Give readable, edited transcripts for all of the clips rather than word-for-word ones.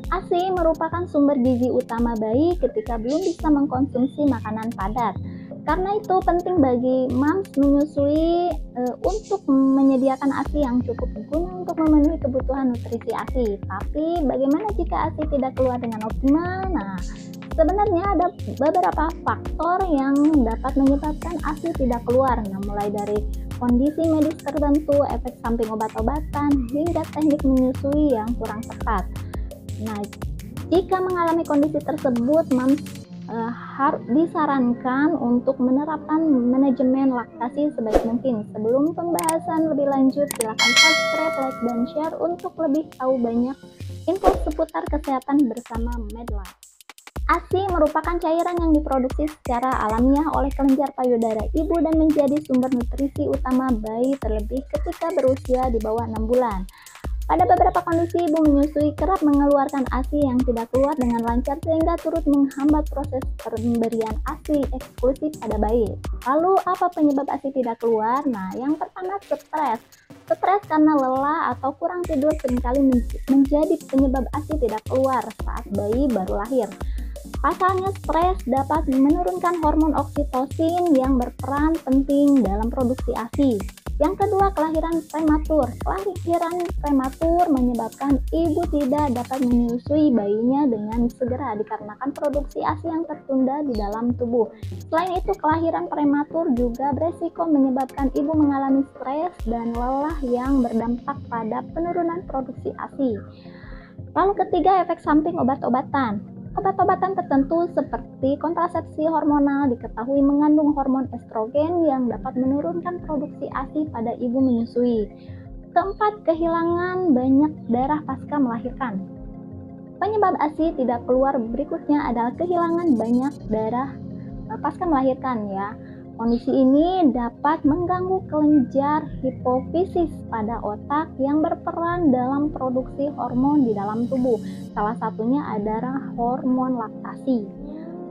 ASI merupakan sumber gizi utama bayi ketika belum bisa mengkonsumsi makanan padat. Karena itu penting bagi moms menyusui untuk menyediakan ASI yang cukup guna untuk memenuhi kebutuhan nutrisi ASI. Tapi bagaimana jika ASI tidak keluar dengan optimal? Nah, sebenarnya ada beberapa faktor yang dapat menyebabkan ASI tidak keluar. Nah, mulai dari kondisi medis tertentu, efek samping obat-obatan, hingga teknik menyusui yang kurang tepat. Nah, jika mengalami kondisi tersebut, moms harus disarankan untuk menerapkan manajemen laktasi sebaik mungkin. Sebelum pembahasan lebih lanjut, silakan subscribe, like, dan share untuk lebih tahu banyak info seputar kesehatan bersama Medlife. ASI merupakan cairan yang diproduksi secara alamiah oleh kelenjar payudara ibu dan menjadi sumber nutrisi utama bayi terlebih ketika berusia di bawah 6 bulan. Pada beberapa kondisi, ibu menyusui kerap mengeluarkan ASI yang tidak keluar dengan lancar sehingga turut menghambat proses pemberian ASI eksklusif pada bayi. Lalu, apa penyebab ASI tidak keluar? Nah, yang pertama stres. Stres karena lelah atau kurang tidur seringkali menjadi penyebab ASI tidak keluar saat bayi baru lahir. Pasalnya, stres dapat menurunkan hormon oksitosin yang berperan penting dalam produksi ASI. Yang kedua, kelahiran prematur. Kelahiran prematur menyebabkan ibu tidak dapat menyusui bayinya dengan segera dikarenakan produksi ASI yang tertunda di dalam tubuh. Selain itu, kelahiran prematur juga beresiko menyebabkan ibu mengalami stres dan lelah yang berdampak pada penurunan produksi ASI. Lalu ketiga, efek samping obat-obatan. Obat-obatan tertentu seperti kontrasepsi hormonal diketahui mengandung hormon estrogen yang dapat menurunkan produksi ASI pada ibu menyusui. Keempat, kehilangan banyak darah pasca melahirkan. Penyebab ASI tidak keluar berikutnya adalah kehilangan banyak darah pasca melahirkan ya. Kondisi ini dapat mengganggu kelenjar hipofisis pada otak yang berperan dalam produksi hormon di dalam tubuh. Salah satunya adalah hormon laktasi.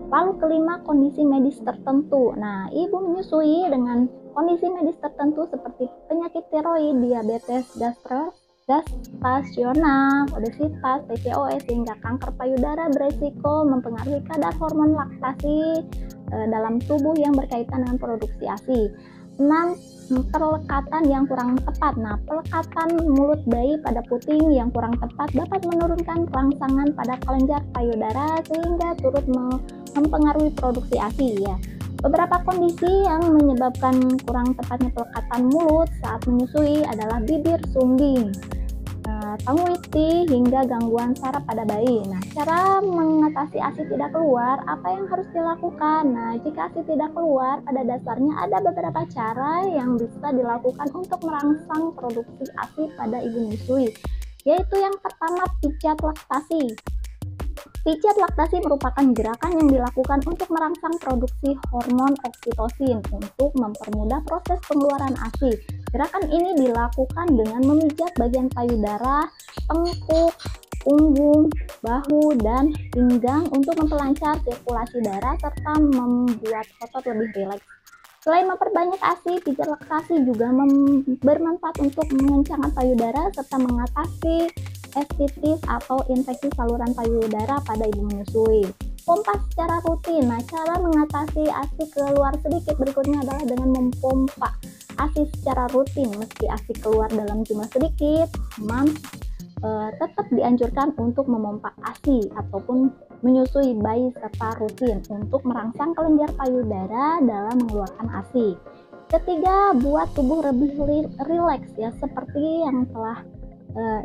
Lalu kelima, kondisi medis tertentu. Nah, ibu menyusui dengan kondisi medis tertentu seperti penyakit tiroid, diabetes gestasional, obesitas, PCOS, hingga kanker payudara beresiko mempengaruhi kadar hormon laktasi dalam tubuh yang berkaitan dengan produksi ASI. 6. Pelekatan yang kurang tepat. Nah, pelekatan mulut bayi pada puting yang kurang tepat dapat menurunkan kelangsangan pada kelenjar payudara sehingga turut mempengaruhi produksi ASI ya. Beberapa kondisi yang menyebabkan kurang tepatnya pelekatan mulut saat menyusui adalah bibir sumbing, tanguiti, hingga gangguan saraf pada bayi. Nah, cara mengatasi ASI tidak keluar, apa yang harus dilakukan? Nah, jika ASI tidak keluar, pada dasarnya ada beberapa cara yang bisa dilakukan untuk merangsang produksi ASI pada ibu menyusui, yaitu yang pertama, pijat laktasi. Pijat laktasi merupakan gerakan yang dilakukan untuk merangsang produksi hormon oksitosin untuk mempermudah proses pengeluaran ASI. Gerakan ini dilakukan dengan memijat bagian payudara, tengkuk, punggung, bahu, dan pinggang untuk memperlancar sirkulasi darah serta membuat otot lebih rileks. Selain memperbanyak ASI, pijat laktasi juga bermanfaat untuk mengencangkan payudara serta mengatasi estitis atau infeksi saluran payudara pada ibu menyusui. Pompa secara rutin. Nah, cara mengatasi ASI keluar sedikit berikutnya adalah dengan memompa ASI secara rutin. Meski ASI keluar dalam jumlah sedikit, moms tetap dianjurkan untuk memompa ASI ataupun menyusui bayi serta rutin untuk merangsang kelenjar payudara dalam mengeluarkan ASI. Ketiga, buat tubuh lebih rileks ya, seperti yang telah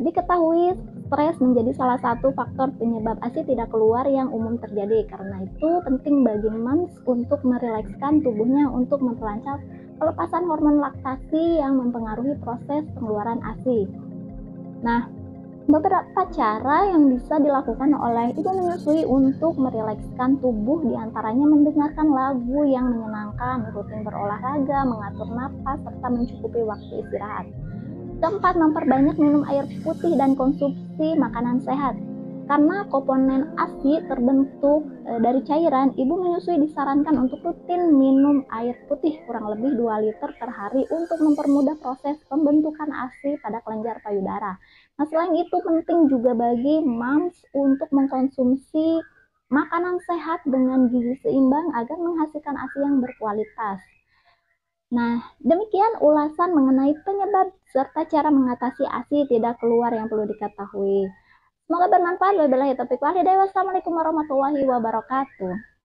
diketahui, stres menjadi salah satu faktor penyebab ASI tidak keluar yang umum terjadi. Karena itu penting bagi moms untuk merilekskan tubuhnya untuk memperlancar pelepasan hormon laktasi yang mempengaruhi proses pengeluaran ASI. Nah, beberapa cara yang bisa dilakukan oleh ibu menyusui untuk merilekskan tubuh diantaranya mendengarkan lagu yang menyenangkan, rutin berolahraga, mengatur napas, serta mencukupi waktu istirahat. Keempat, memperbanyak minum air putih dan konsumsi makanan sehat. Karena komponen ASI terbentuk dari cairan, ibu menyusui disarankan untuk rutin minum air putih kurang lebih 2 liter per hari untuk mempermudah proses pembentukan ASI pada kelenjar payudara. Nah, selain itu penting juga bagi moms untuk mengkonsumsi makanan sehat dengan gizi seimbang agar menghasilkan ASI yang berkualitas. Nah, demikian ulasan mengenai penyebab serta cara mengatasi ASI tidak keluar yang perlu diketahui. Semoga bermanfaat. Wabillahi taufiq wal hidayah. Wassalamualaikum warahmatullahi wabarakatuh.